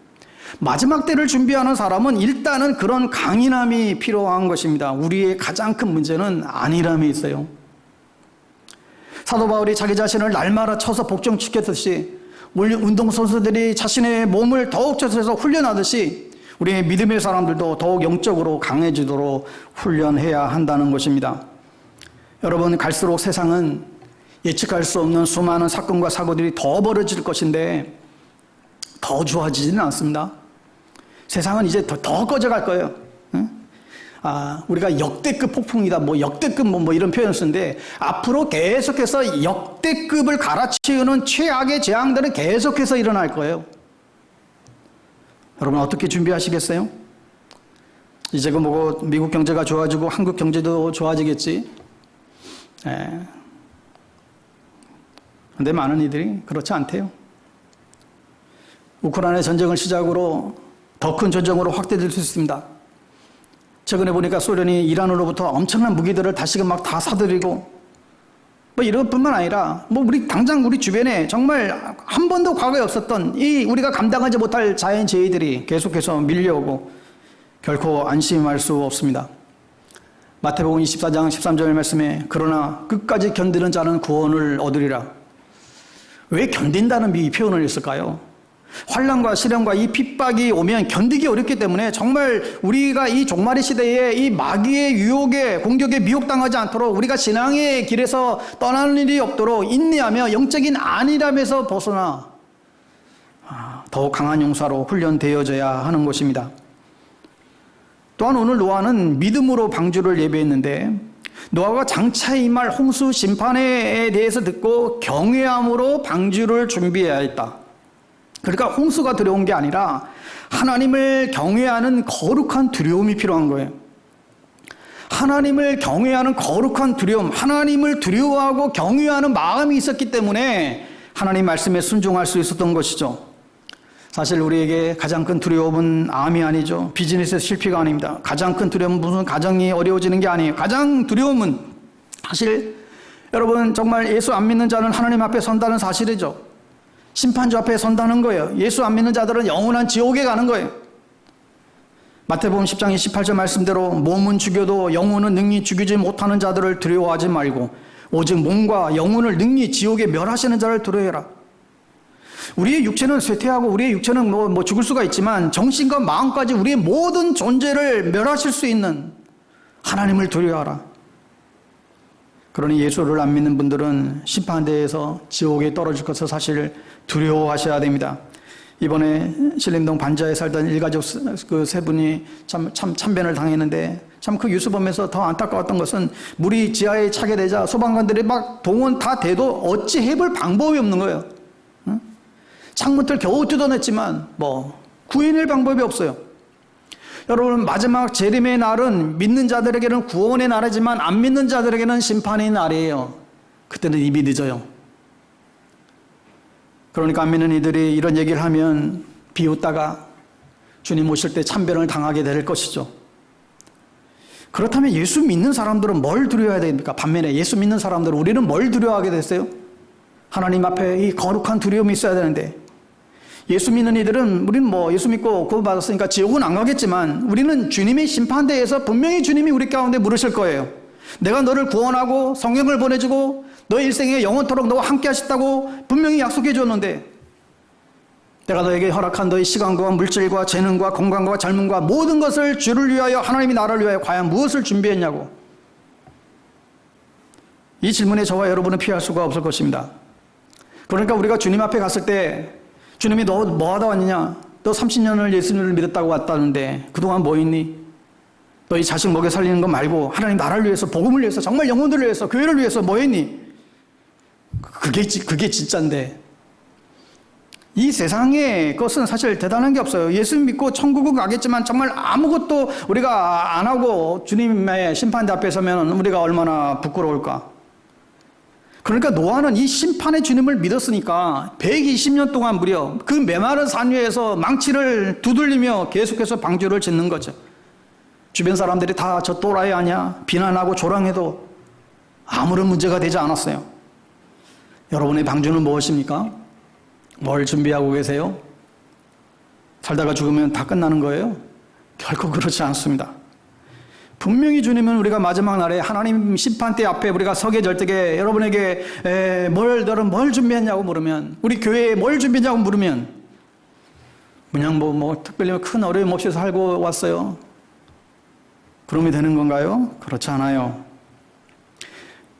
마지막 때를 준비하는 사람은 일단은 그런 강인함이 필요한 것입니다. 우리의 가장 큰 문제는 안일함이 있어요. 사도 바울이 자기 자신을 날마다 쳐서 복종시켰듯이, 운동선수들이 자신의 몸을 더욱 쳐서 훈련하듯이 우리의 믿음의 사람들도 더욱 영적으로 강해지도록 훈련해야 한다는 것입니다. 여러분, 갈수록 세상은 예측할 수 없는 수많은 사건과 사고들이 더 벌어질 것인데 더 좋아지지는 않습니다. 세상은 이제 더 꺼져갈 거예요. 응? 우리가 역대급 폭풍이다, 뭐 역대급 뭐 이런 표현을 쓰는데, 앞으로 계속해서 역대급을 갈아치우는 최악의 재앙들은 계속해서 일어날 거예요. 여러분, 어떻게 준비하시겠어요? 이제 그 뭐고 미국 경제가 좋아지고 한국 경제도 좋아지겠지. 근데 많은 이들이 그렇지 않대요. 우크라이나 전쟁을 시작으로 더 큰 전쟁으로 확대될 수 있습니다. 최근에 보니까 소련이 이란으로부터 엄청난 무기들을 다시금 막 다 사들이고, 뭐 이런 뿐만 아니라 뭐 당장 우리 주변에 정말 한 번도 과거에 없었던 우리가 감당하지 못할 자연재해들이 계속해서 밀려오고 결코 안심할 수 없습니다. 마태복음 24장 13절 말씀에 그러나 끝까지 견디는 자는 구원을 얻으리라. 왜 견딘다는 이 표현을 했을까요? 환난과 시련과 이 핍박이 오면 견디기 어렵기 때문에 정말 우리가 이 종말의 시대에 이 마귀의 유혹에 공격에 미혹당하지 않도록 우리가 신앙의 길에서 떠나는 일이 없도록 인내하며 영적인 안일함에서 벗어나 더욱 강한 용사로 훈련되어져야 하는 것입니다. 또한 오늘 노아는 믿음으로 방주를 예배했는데, 노아가 장차 임할 홍수 심판에 대해서 듣고 경외함으로 방주를 준비해야 했다. 그러니까 홍수가 들어온 게 아니라 하나님을 경외하는 거룩한 두려움이 필요한 거예요. 하나님을 경외하는 거룩한 두려움, 하나님을 두려워하고 경외하는 마음이 있었기 때문에 하나님 말씀에 순종할 수 있었던 것이죠. 사실 우리에게 가장 큰 두려움은 암이 아니죠. 비즈니스 실패가 아닙니다. 가장 큰 두려움은 무슨 가정이 어려워지는 게 아니에요. 가장 두려움은 사실 여러분 정말 예수 안 믿는 자는 하나님 앞에 선다는 사실이죠. 심판주 앞에 선다는 거예요. 예수 안 믿는 자들은 영원한 지옥에 가는 거예요. 마태복음 10장 28절 말씀대로 몸은 죽여도 영혼은 능히 죽이지 못하는 자들을 두려워하지 말고 오직 몸과 영혼을 능히 지옥에 멸하시는 자를 두려워해라. 우리의 육체는 쇠퇴하고 우리의 육체는 뭐 죽을 수가 있지만 정신과 마음까지 우리의 모든 존재를 멸하실 수 있는 하나님을 두려워하라. 그러니 예수를 안 믿는 분들은 심판대에서 지옥에 떨어질 것을 사실 두려워하셔야 됩니다. 이번에 신림동 반자에 살던 일가족 그 세 분이 참 참변을 당했는데 참 그 뉴스 보면서 더 안타까웠던 것은 물이 지하에 차게 되자 소방관들이 막 동원 다 돼도 어찌 해볼 방법이 없는 거예요. 응? 창문틀 겨우 뜯어냈지만 뭐 구해낼 방법이 없어요. 여러분, 마지막 재림의 날은 믿는 자들에게는 구원의 날이지만 안 믿는 자들에게는 심판의 날이에요. 그때는 이미 늦어요. 그러니까 안 믿는 이들이 이런 얘기를 하면 비웃다가 주님 오실 때 참변을 당하게 될 것이죠. 그렇다면 예수 믿는 사람들은 뭘 두려워해야 됩니까? 반면에 예수 믿는 사람들은 우리는 뭘 두려워하게 됐어요? 하나님 앞에 이 거룩한 두려움이 있어야 되는데, 예수 믿는 이들은 우리는 뭐 예수 믿고 구원 받았으니까 지옥은 안 가겠지만 우리는 주님의 심판대에서 분명히 주님이 우리 가운데 물으실 거예요. 내가 너를 구원하고 성령을 보내주고 너의 일생에 영원토록 너와 함께 하셨다고 분명히 약속해 줬는데, 내가 너에게 허락한 너의 시간과 물질과 재능과 건강과 젊음과 모든 것을 주를 위하여, 하나님의 나라를 위하여 과연 무엇을 준비했냐고. 이 질문에 저와 여러분은 피할 수가 없을 것입니다. 그러니까 우리가 주님 앞에 갔을 때 주님이 너 뭐 하다 왔느냐? 너 30년을 예수님을 믿었다고 왔다는데 그동안 뭐 했니? 너희 자식 먹여 살리는 거 말고 하나님 나라를 위해서, 복음을 위해서, 정말 영혼들을 위해서, 교회를 위해서 뭐 했니? 그게 진짜인데, 이 세상의 것은 사실 대단한 게 없어요. 예수 믿고 천국은 가겠지만 정말 아무것도 우리가 안 하고 주님의 심판대 앞에 서면 우리가 얼마나 부끄러울까. 그러니까 노아는 이 심판의 주님을 믿었으니까 120년 동안 무려 그 메마른 산 위에서 망치를 두들리며 계속해서 방주를 짓는 거죠. 주변 사람들이 다 저 또라이 아니야 비난하고 조랑해도 아무런 문제가 되지 않았어요. 여러분의 방주는 무엇입니까? 뭘 준비하고 계세요? 살다가 죽으면 다 끝나는 거예요? 결코 그렇지 않습니다. 분명히 주님은 우리가 마지막 날에 하나님 심판대 앞에 우리가 서게 될 때에 여러분에게 너는 뭘 준비했냐고 물으면, 우리 교회에 뭘 준비했냐고 물으면 그냥 뭐 특별히 큰 어려움 없이 살고 왔어요. 그러면 되는 건가요? 그렇지 않아요.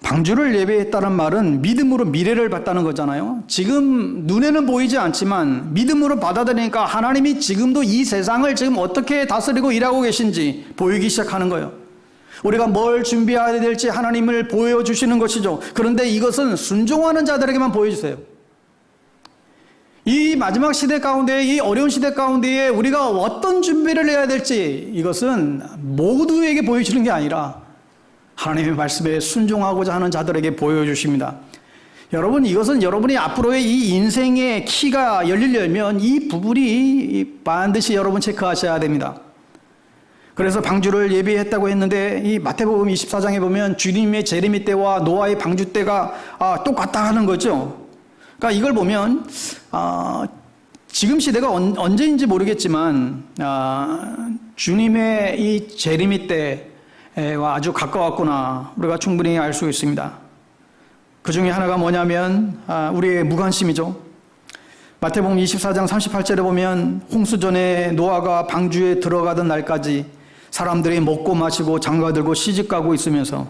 방주를 예배했다는 말은 믿음으로 미래를 봤다는 거잖아요. 지금 눈에는 보이지 않지만 믿음으로 받아들이니까 하나님이 지금도 이 세상을 지금 어떻게 다스리고 일하고 계신지 보이기 시작하는 거예요. 우리가 뭘 준비해야 될지 하나님을 보여주시는 것이죠. 그런데 이것은 순종하는 자들에게만 보여주세요. 이 마지막 시대 가운데, 이 어려운 시대 가운데에 우리가 어떤 준비를 해야 될지 이것은 모두에게 보여주는 게 아니라 하나님의 말씀에 순종하고자 하는 자들에게 보여주십니다. 여러분, 이것은 여러분이 앞으로의 이 인생의 키가 열리려면 이 부분이 반드시 여러분 체크하셔야 됩니다. 그래서 방주를 예비했다고 했는데 이 마태복음 24장에 보면 주님의 재림의 때와 노아의 방주 때가 똑같다 하는 거죠. 그러니까 이걸 보면 지금 시대가 언제인지 모르겠지만 주님의 이 재림의 때와 아주 가까웠구나 우리가 충분히 알 수 있습니다. 그 중에 하나가 뭐냐면 우리의 무관심이죠. 마태복음 24장 38절에 보면 홍수 전에 노아가 방주에 들어가던 날까지 사람들이 먹고 마시고 장가들고 시집가고 있으면서,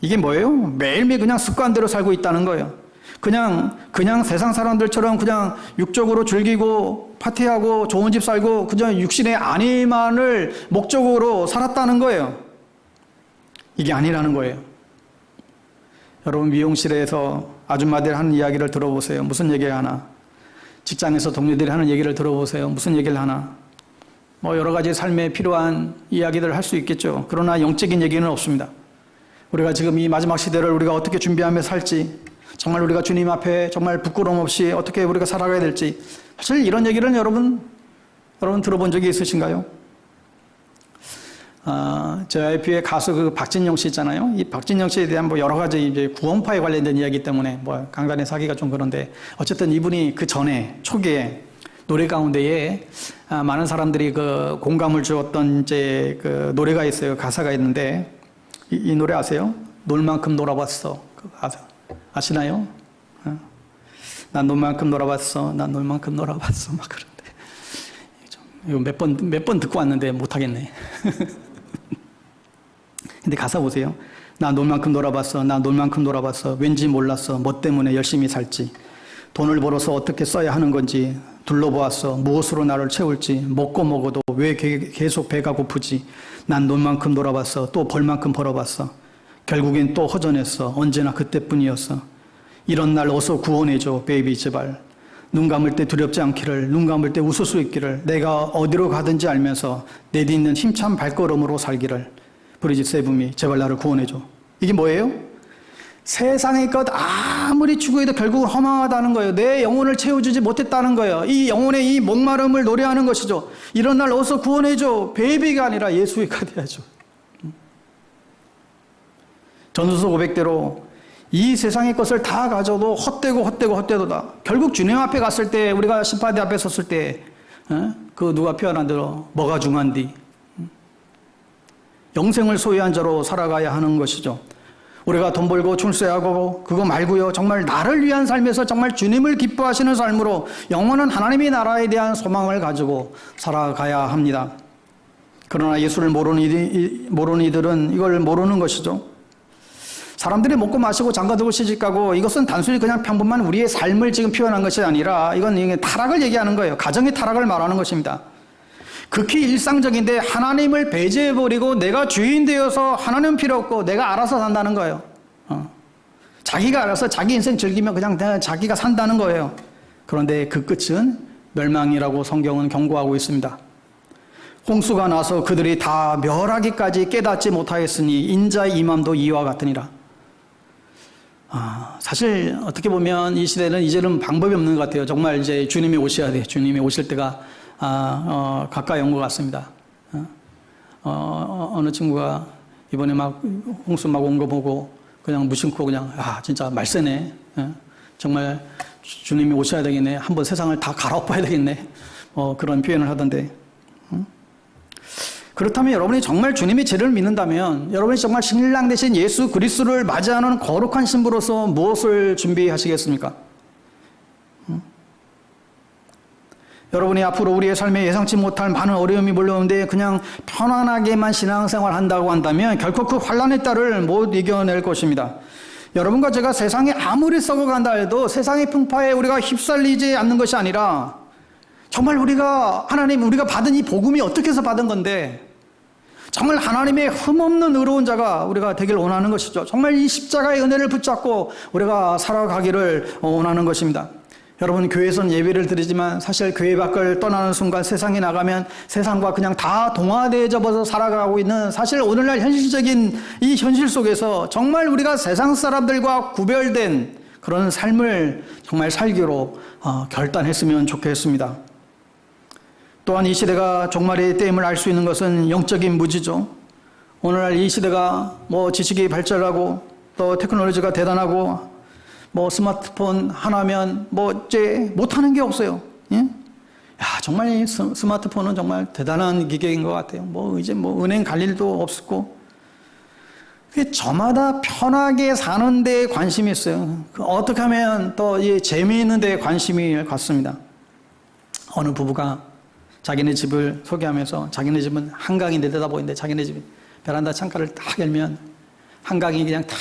이게 뭐예요? 매일매일 그냥 습관대로 살고 있다는 거예요. 그냥 세상 사람들처럼 그냥 육적으로 즐기고 파티하고 좋은 집 살고 그냥 육신의 안위만을 목적으로 살았다는 거예요. 이게 아니라는 거예요. 여러분, 미용실에서 아줌마들 하는 이야기를 들어보세요. 무슨 얘기를 하나? 직장에서 동료들이 하는 얘기를 들어보세요. 무슨 얘기를 하나? 뭐 여러 가지 삶에 필요한 이야기들을 할 수 있겠죠. 그러나 영적인 얘기는 없습니다. 우리가 지금 이 마지막 시대를 우리가 어떻게 준비하며 살지, 정말 우리가 주님 앞에 정말 부끄러움 없이 어떻게 우리가 살아가야 될지, 사실 이런 얘기를 여러분 들어본 적이 있으신가요? JYP의 가수 그 박진영 씨 있잖아요. 이 박진영 씨에 대한 뭐 여러 가지 이제 구원파에 관련된 이야기 때문에 뭐 강단에 사기가 좀 그런데 어쨌든 이분이 그 전에 초기에 노래 가운데에 많은 사람들이 그 공감을 주었던 이제 그 노래가 있어요. 가사가 있는데 이 노래 아세요? 놀 만큼 놀아봤어. 아시나요? 난 놀 만큼 놀아봤어. 난 놀 만큼 놀아봤어. 막 그런데 이거 몇 번 듣고 왔는데 못 하겠네. 근데 가사 보세요. 나 놀 만큼 놀아봤어. 나 놀 만큼 놀아봤어. 왠지 몰랐어. 뭐 때문에 열심히 살지. 돈을 벌어서 어떻게 써야 하는 건지 둘러보았어. 무엇으로 나를 채울지. 먹고 먹어도 왜 계속 배가 고프지. 난 놀 만큼 놀아봤어. 또 벌 만큼 벌어봤어. 결국엔 또 허전했어. 언제나 그때뿐이었어. 이런 날 어서 구원해줘. 베이비 제발. 눈 감을 때 두렵지 않기를, 눈 감을 때 웃을 수 있기를, 내가 어디로 가든지 알면서 내딛는 힘찬 발걸음으로 살기를. 브리짓 세븐이 제발 나를 구원해줘. 이게 뭐예요? 세상의 것 아무리 추구해도 결국은 허망하다는 거예요. 내 영혼을 채워주지 못했다는 거예요. 이 영혼의 이 목마름을 노래하는 것이죠. 이런 날 어서 구원해줘. 베이비가 아니라 예수가 돼야죠. 전도서 고백대로 이 세상의 것을 다 가져도 헛되도다. 결국 주님 앞에 갔을 때, 우리가 심판대 앞에 섰을 때, 그 누가 표현한 대로 뭐가 중요한디? 영생을 소유한 자로 살아가야 하는 것이죠. 우리가 돈 벌고 출세하고 그거 말고요. 정말 나를 위한 삶에서 정말 주님을 기뻐하시는 삶으로 영원한 하나님의 나라에 대한 소망을 가지고 살아가야 합니다. 그러나 예수를 모르는 이들은 이걸 모르는 것이죠. 사람들이 먹고 마시고 장가들고 시집가고 이것은 단순히 그냥 평범한 우리의 삶을 지금 표현한 것이 아니라 이건 타락을 얘기하는 거예요. 가정의 타락을 말하는 것입니다. 극히 일상적인데 하나님을 배제해버리고 내가 주인 되어서 하나님 필요 없고 내가 알아서 산다는 거예요. 자기가 알아서 자기 인생 즐기면 그냥 자기가 산다는 거예요. 그런데 그 끝은 멸망이라고 성경은 경고하고 있습니다. 홍수가 나서 그들이 다 멸하기까지 깨닫지 못하였으니 인자의 임함도 이와 같으니라. 사실 어떻게 보면 이 시대는 이제는 방법이 없는 것 같아요. 정말 이제 주님이 오셔야 돼요. 주님이 오실 때가 가까이 온 것 같습니다. 어느 친구가 이번에 막 홍수 막 온 거 보고 그냥 무심코 그냥 진짜 말세네. 정말 주님이 오셔야 되겠네. 한번 세상을 다 갈아엎어야 되겠네. 그런 표현을 하던데. 그렇다면 여러분이 정말 주님의 죄를 믿는다면 여러분이 정말 신랑 대신 예수 그리스도를 맞이하는 거룩한 신부로서 무엇을 준비하시겠습니까? 여러분이 앞으로 우리의 삶에 예상치 못할 많은 어려움이 몰려오는데 그냥 편안하게만 신앙생활 한다고 한다면 결코 그 환난의 딸을 못 이겨낼 것입니다. 여러분과 제가 세상에 아무리 썩어간다 해도 세상의 풍파에 우리가 휩쓸리지 않는 것이 아니라 정말 우리가 받은 이 복음이 어떻게 해서 받은 건데 정말 하나님의 흠없는 의로운 자가 우리가 되길 원하는 것이죠. 정말 이 십자가의 은혜를 붙잡고 우리가 살아가기를 원하는 것입니다. 여러분 교회에서는 예배를 드리지만 사실 교회 밖을 떠나는 순간 세상에 나가면 세상과 그냥 다 동화되어져 살아가고 있는 사실 오늘날 현실적인 이 현실 속에서 정말 우리가 세상 사람들과 구별된 그런 삶을 정말 살기로 결단했으면 좋겠습니다. 또한 이 시대가 종말의 때임을 알 수 있는 것은 영적인 무지죠. 오늘날 이 시대가 지식이 발달하고 또 테크놀로지가 대단하고 스마트폰 하나면 이제 못하는 게 없어요. 예? 정말 이 스마트폰은 정말 대단한 기계인 것 같아요. 이제 은행 갈 일도 없었고 저마다 편하게 사는 데에 관심이 있어요. 어떻게 하면 더 재미있는 데에 관심이 갔습니다. 어느 부부가 자기네 집을 소개하면서 자기네 집은 한강인데 내다 보이는데 자기네 집 베란다 창가를 딱 열면 한강이 그냥 딱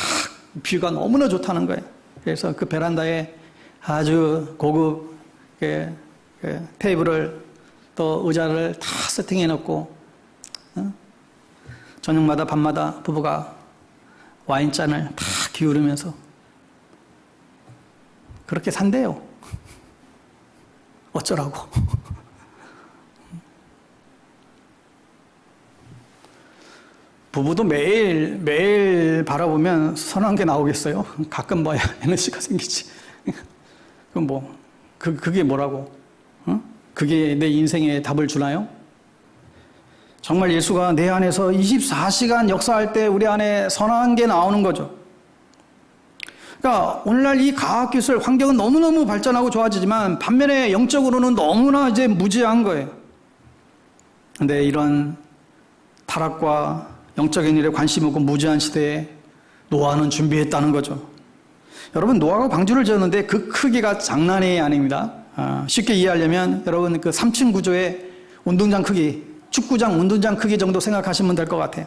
뷰가 너무나 좋다는 거예요. 그래서 그 베란다에 아주 고급 테이블을 또 의자를 다 세팅해 놓고 저녁마다 밤마다 부부가 와인잔을 다 기울이면서 그렇게 산대요. 어쩌라고. 부부도 매일 바라보면 선한 게 나오겠어요? 가끔 봐야 에너지가 생기지. 그럼 그게 뭐라고? 그게 내 인생에 답을 주나요? 정말 예수가 내 안에서 24시간 역사할 때 우리 안에 선한 게 나오는 거죠. 그러니까 오늘날 이 과학기술 환경은 너무너무 발전하고 좋아지지만 반면에 영적으로는 너무나 이제 무지한 거예요. 근데 이런 타락과 영적인 일에 관심 없고 무지한 시대에 노아는 준비했다는 거죠. 여러분, 노아가 방주를 지었는데 그 크기가 장난이 아닙니다. 쉽게 이해하려면 여러분 그 3층 구조의 운동장 크기, 축구장 운동장 크기 정도 생각하시면 될 것 같아요.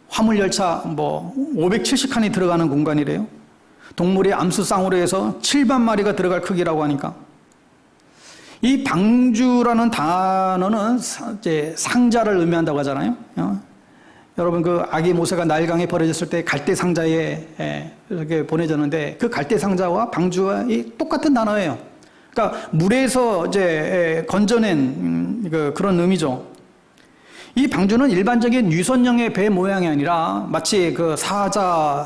화물열차 570칸이 들어가는 공간이래요. 동물이 암수쌍으로 해서 7만 마리가 들어갈 크기라고 하니까. 이 방주라는 단어는 이제 상자를 의미한다고 하잖아요. 여러분 그 아기 모세가 나일강에 버려졌을 때 갈대 상자에 이렇게 보내졌는데 그 갈대 상자와 방주와 똑같은 단어예요. 그러니까 물에서 이제 건져낸 그런 의미죠. 이 방주는 일반적인 유선형의 배 모양이 아니라 마치 그 상자와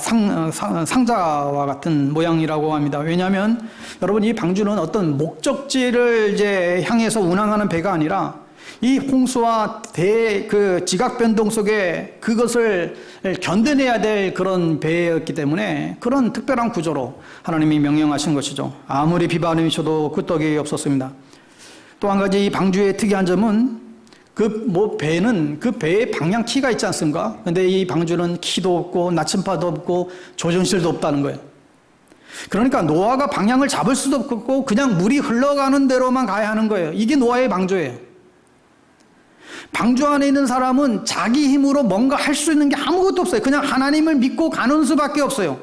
같은 모양이라고 합니다. 왜냐하면 여러분 이 방주는 어떤 목적지를 이제 향해서 운항하는 배가 아니라 이 홍수와 그 지각 변동 속에 그것을 견뎌내야 될 그런 배였기 때문에 그런 특별한 구조로 하나님이 명령하신 것이죠. 아무리 비바람이 쳐도 끄떡이 없었습니다. 또 한 가지 이 방주의 특이한 점은 배는 그 배의 방향 키가 있지 않습니까? 근데 이 방주는 키도 없고 나침반도 없고 조정실도 없다는 거예요. 그러니까 노아가 방향을 잡을 수도 없고 그냥 물이 흘러가는 대로만 가야 하는 거예요. 이게 노아의 방주예요. 방주 안에 있는 사람은 자기 힘으로 뭔가 할 수 있는 게 아무것도 없어요. 그냥 하나님을 믿고 가는 수밖에 없어요.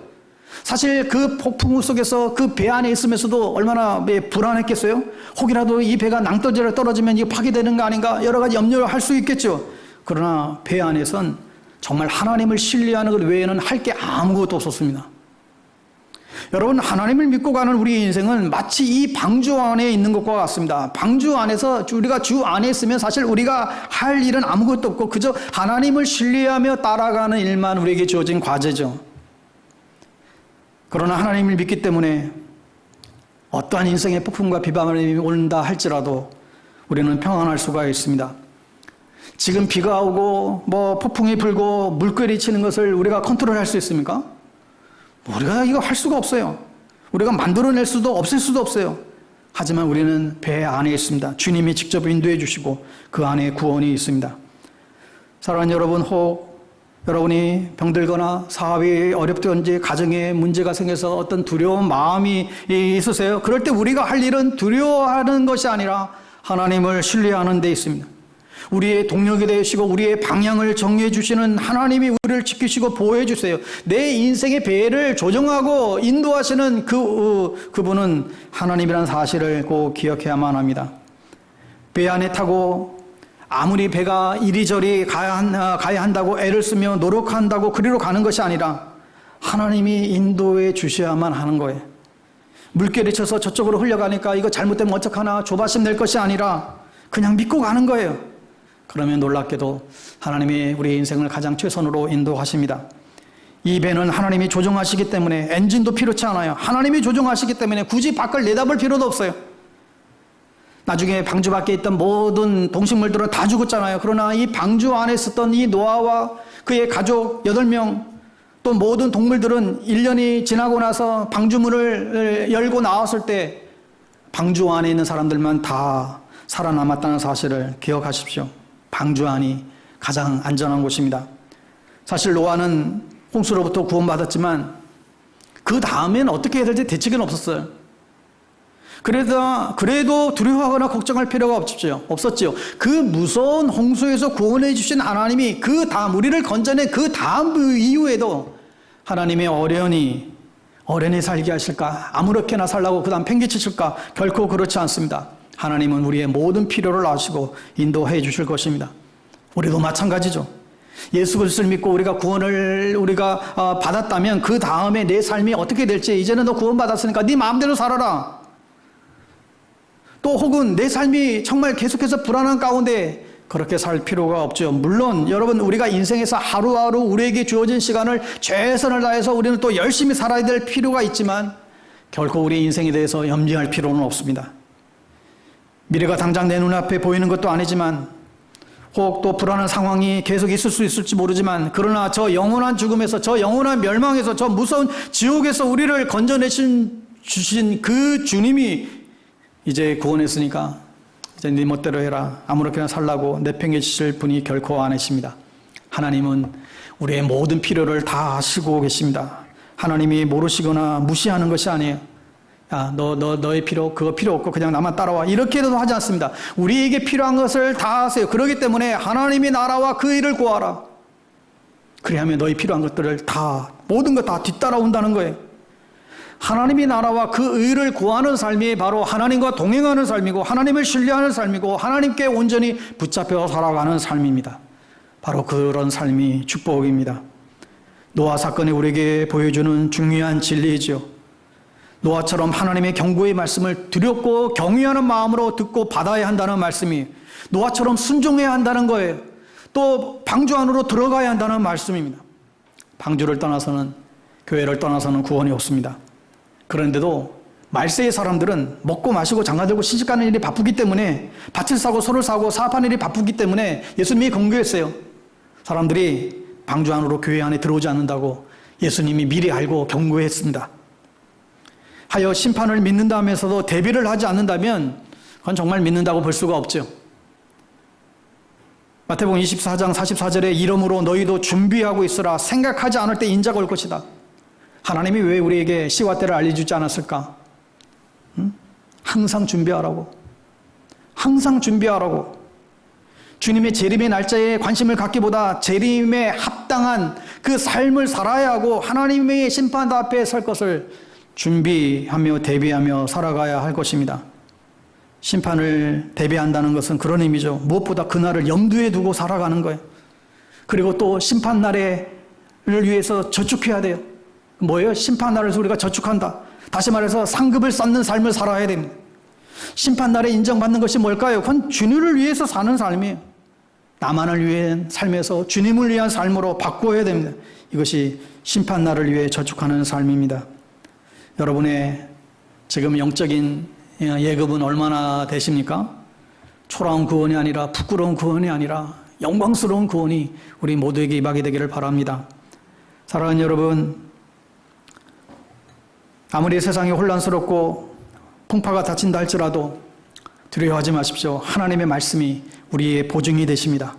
사실 그 폭풍우 속에서 그 배 안에 있으면서도 얼마나 불안했겠어요? 혹이라도 이 배가 낭떠러지로 떨어지면 이게 파괴되는 거 아닌가? 여러 가지 염려를 할 수 있겠죠. 그러나 배 안에선 정말 하나님을 신뢰하는 것 외에는 할 게 아무것도 없었습니다. 여러분, 하나님을 믿고 가는 우리 인생은 마치 이 방주 안에 있는 것과 같습니다. 방주 안에서 우리가 주 안에 있으면 사실 우리가 할 일은 아무것도 없고 그저 하나님을 신뢰하며 따라가는 일만 우리에게 주어진 과제죠. 그러나 하나님을 믿기 때문에 어떠한 인생의 폭풍과 비바람이 온다 할지라도 우리는 평안할 수가 있습니다. 지금 비가 오고 폭풍이 불고 물결이 치는 것을 우리가 컨트롤할 수 있습니까? 우리가 이거 할 수가 없어요. 우리가 만들어낼 수도 없앨 수도 없어요. 하지만 우리는 배 안에 있습니다. 주님이 직접 인도해 주시고 그 안에 구원이 있습니다. 사랑하는 여러분, 혹 여러분이 병들거나 사업이 어렵든지 가정에 문제가 생겨서 어떤 두려운 마음이 있으세요? 그럴 때 우리가 할 일은 두려워하는 것이 아니라 하나님을 신뢰하는 데 있습니다. 우리의 동력이 되시고 우리의 방향을 정해 주시는 하나님이 우리를 지키시고 보호해 주세요. 내 인생의 배를 조정하고 인도하시는 그분은 하나님이라는 사실을 꼭 기억해야만 합니다. 배 안에 타고 아무리 배가 이리저리 가야 한다고 애를 쓰며 노력한다고 그리로 가는 것이 아니라 하나님이 인도해 주셔야만 하는 거예요. 물결이 쳐서 저쪽으로 흘려가니까 이거 잘못되면 어떡하나 조바심 낼 것이 아니라 그냥 믿고 가는 거예요. 그러면 놀랍게도 하나님이 우리 인생을 가장 최선으로 인도하십니다. 이 배는 하나님이 조종하시기 때문에 엔진도 필요치 않아요. 하나님이 조종하시기 때문에 굳이 밖을 내다볼 필요도 없어요. 나중에 방주 밖에 있던 모든 동식물들은 다 죽었잖아요. 그러나 이 방주 안에 있었던 이 노아와 그의 가족 8명 또 모든 동물들은 1년이 지나고 나서 방주문을 열고 나왔을 때 방주 안에 있는 사람들만 다 살아남았다는 사실을 기억하십시오. 방주 안이 가장 안전한 곳입니다. 사실 노아는 홍수로부터 구원받았지만 그 다음엔 어떻게 해야 될지 대책은 없었어요. 그래도 두려워하거나 걱정할 필요가 없었지요. 그 무서운 홍수에서 구원해 주신 하나님이 그 다음 우리를 건져낸 그 다음 이후에도 하나님의 어련히 살게 하실까? 아무렇게나 살라고 그 다음 팽개치실까? 결코 그렇지 않습니다. 하나님은 우리의 모든 필요를 아시고 인도해 주실 것입니다. 우리도 마찬가지죠. 예수 그리스도를 믿고 우리가 구원을 받았다면 그 다음에 내 삶이 어떻게 될지 이제는 너 구원받았으니까 네 마음대로 살아라. 또 혹은 내 삶이 정말 계속해서 불안한 가운데 그렇게 살 필요가 없죠. 물론 여러분 우리가 인생에서 하루하루 우리에게 주어진 시간을 최선을 다해서 우리는 또 열심히 살아야 될 필요가 있지만 결코 우리 인생에 대해서 염려할 필요는 없습니다. 미래가 당장 내 눈앞에 보이는 것도 아니지만 혹 또 불안한 상황이 계속 있을 수 있을지 모르지만, 그러나 저 영원한 죽음에서, 저 영원한 멸망에서, 저 무서운 지옥에서 우리를 주신 그 주님이 이제 구원했으니까 이제 네 멋대로 해라, 아무렇게나 살라고 내팽개치실 분이 결코 아니십니다. 하나님은 우리의 모든 필요를 다 아시고 계십니다. 하나님이 모르시거나 무시하는 것이 아니에요. 야, 너의 필요, 그거 필요 없고 그냥 나만 따라와, 이렇게도 하지 않습니다. 우리에게 필요한 것을 다 하세요. 그렇기 때문에 하나님의 나라와 그 일을 구하라. 그래야면 너희 필요한 것들을 다, 모든 것 다 뒤따라온다는 거예요. 하나님의 나라와 그 의를 구하는 삶이 바로 하나님과 동행하는 삶이고, 하나님을 신뢰하는 삶이고, 하나님께 온전히 붙잡혀 살아가는 삶입니다. 바로 그런 삶이 축복입니다. 노아 사건이 우리에게 보여주는 중요한 진리이죠. 노아처럼 하나님의 경고의 말씀을 두렵고 경외하는 마음으로 듣고 받아야 한다는 말씀이, 노아처럼 순종해야 한다는 거예요. 또 방주 안으로 들어가야 한다는 말씀입니다. 방주를 떠나서는, 교회를 떠나서는 구원이 없습니다. 그런데도 말세의 사람들은 먹고 마시고 장가들고 시집가는 일이 바쁘기 때문에, 밭을 사고 소를 사고 사업하는 일이 바쁘기 때문에 예수님이 경고했어요. 사람들이 방주 안으로, 교회 안에 들어오지 않는다고 예수님이 미리 알고 경고했습니다. 하여 심판을 믿는다 하면서도 대비를 하지 않는다면 그건 정말 믿는다고 볼 수가 없죠. 마태복음 24장 44절에 이러므로 너희도 준비하고 있으라. 생각하지 않을 때 인자가 올 것이다. 하나님이 왜 우리에게 시와 때를 알려주지 않았을까? 항상 준비하라고. 항상 준비하라고. 주님의 재림의 날짜에 관심을 갖기보다 재림에 합당한 그 삶을 살아야 하고, 하나님의 심판 앞에 설 것을 준비하며 대비하며 살아가야 할 것입니다. 심판을 대비한다는 것은 그런 의미죠. 무엇보다 그날을 염두에 두고 살아가는 거예요. 그리고 또 심판날을 위해서 저축해야 돼요. 뭐예요? 심판날을 우리가 저축한다. 다시 말해서 상급을 쌓는 삶을 살아야 됩니다. 심판날에 인정받는 것이 뭘까요? 그건 주님을 위해서 사는 삶이에요. 나만을 위한 삶에서 주님을 위한 삶으로 바꿔야 됩니다. 이것이 심판날을 위해 저축하는 삶입니다. 여러분의 지금 영적인 예급은 얼마나 되십니까? 초라한 구원이 아니라, 부끄러운 구원이 아니라 영광스러운 구원이 우리 모두에게 임하게 되기를 바랍니다. 사랑하는 여러분, 아무리 세상이 혼란스럽고 풍파가 닥친다 할지라도 두려워하지 마십시오. 하나님의 말씀이 우리의 보증이 되십니다.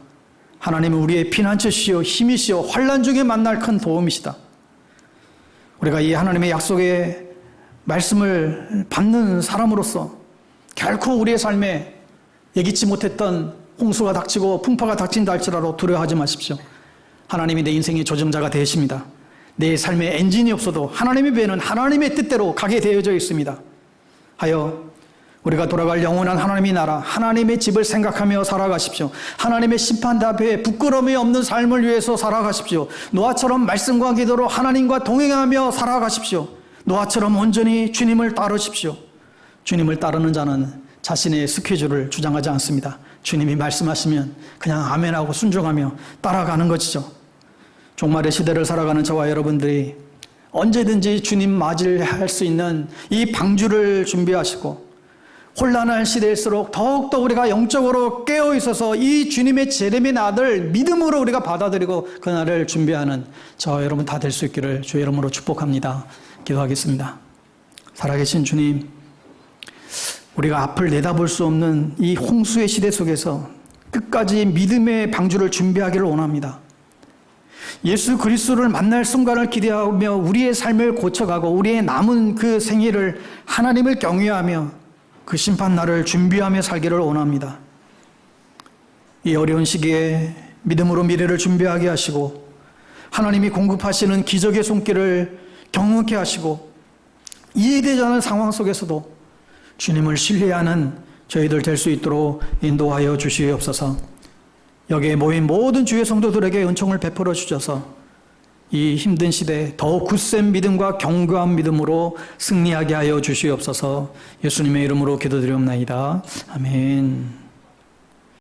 하나님은 우리의 피난처시요 힘이시요 환난 중에 만날 큰 도움이시다. 우리가 이 하나님의 약속의 말씀을 받는 사람으로서 결코 우리의 삶에 예기치 못했던 홍수가 닥치고 풍파가 닥친다 할지라도 두려워하지 마십시오. 하나님이 내 인생의 조정자가 되십니다. 내 삶에 엔진이 없어도 하나님의 배는 하나님의 뜻대로 가게 되어져 있습니다. 하여 우리가 돌아갈 영원한 하나님의 나라, 하나님의 집을 생각하며 살아가십시오. 하나님의 심판 앞에 부끄러움이 없는 삶을 위해서 살아가십시오. 노아처럼 말씀과 기도로 하나님과 동행하며 살아가십시오. 노아처럼 온전히 주님을 따르십시오. 주님을 따르는 자는 자신의 스케줄을 주장하지 않습니다. 주님이 말씀하시면 그냥 아멘하고 순종하며 따라가는 것이죠. 종말의 시대를 살아가는 저와 여러분들이 언제든지 주님 맞이할 수 있는 이 방주를 준비하시고, 혼란한 시대일수록 더욱더 우리가 영적으로 깨어 있어서 이 주님의 재림의 날을 믿음으로 우리가 받아들이고 그날을 준비하는 저와 여러분 다 될 수 있기를 주의 이름으로 축복합니다. 기도하겠습니다. 살아계신 주님, 우리가 앞을 내다볼 수 없는 이 홍수의 시대 속에서 끝까지 믿음의 방주를 준비하기를 원합니다. 예수 그리스도를 만날 순간을 기대하며 우리의 삶을 고쳐가고 우리의 남은 그 생애를 하나님을 경외하며 그 심판날을 준비하며 살기를 원합니다. 이 어려운 시기에 믿음으로 미래를 준비하게 하시고, 하나님이 공급하시는 기적의 손길을 경험케 하시고, 이해되지 않은 상황 속에서도 주님을 신뢰하는 저희들 될 수 있도록 인도하여 주시옵소서. 여기에 모인 모든 주의 성도들에게 은총을 베풀어 주셔서 이 힘든 시대에 더욱 굳센 믿음과 견고한 믿음으로 승리하게 하여 주시옵소서. 예수님의 이름으로 기도드리옵나이다. 아멘.